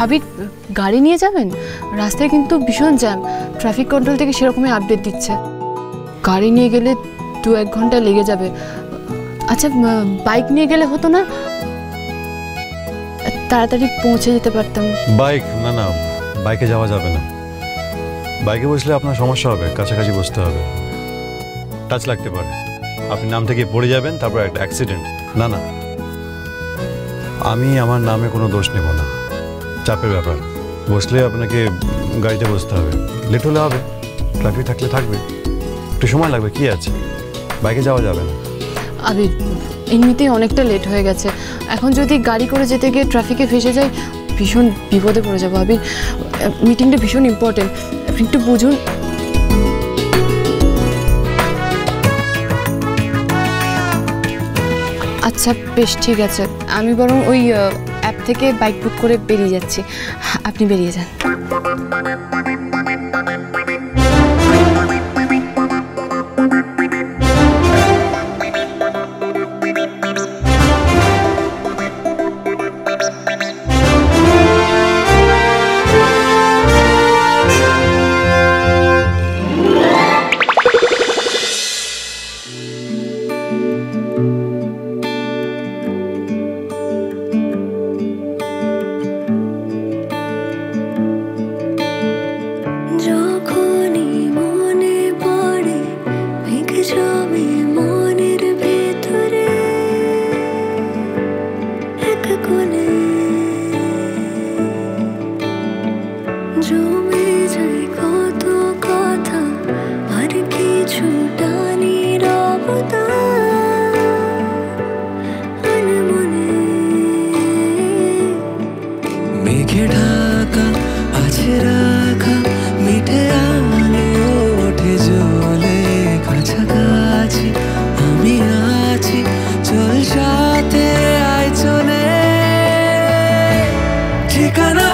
আবির গাড়ি নিয়ে যাবেন? রাস্তায় কিন্তু ভীষণ জ্যাম, ট্রাফিক কন্ট্রোল থেকে সেরকমই আপডেট দিচ্ছে। গাড়ি নিয়ে গেলে 2-1 ঘন্টা লেগে যাবে। আচ্ছা বাইক নিয়ে গেলে হতো না? তাড়াতাড়ি পৌঁছে যেতে পারতাম। বাইক না, না বাইকে যাওয়া যাবে না। বাইকে বসলে আপনার সমস্যা হবে, কাছাকাছি বসতে হবে, টাচ লাগতে পারে, আপনি নাম থেকে পড়ে যাবেন, তারপর একটা অ্যাক্সিডেন্ট। না না, আমি আমার নামে কোনো দোষ নেব না, চাপের ব্যাপার। বসলে আপনাকে গাড়িতে বসতে হবে, লেট হলে হবে, ট্রাফিক থাকলে থাকবে, একটু সময় লাগবে, কি আছে, বাইকে যাওয়া যাবে না। আবির এমনিতেই অনেকটা লেট হয়ে গেছে, এখন যদি গাড়ি করে যেতে গিয়ে ট্রাফিকে ফেসে যাই ভীষণ বিপদে পড়ে যাবো। আবির মিটিংটা ভীষণ ইম্পর্টেন্ট, আপনি একটু বুঝুন। আচ্ছা বেশ ঠিক আছে, আমি বরং ওই অ্যাপ থেকে বাইক বুক করে বেরিয়ে যাচ্ছি, আপনি বেরিয়ে যান। ঠিকানা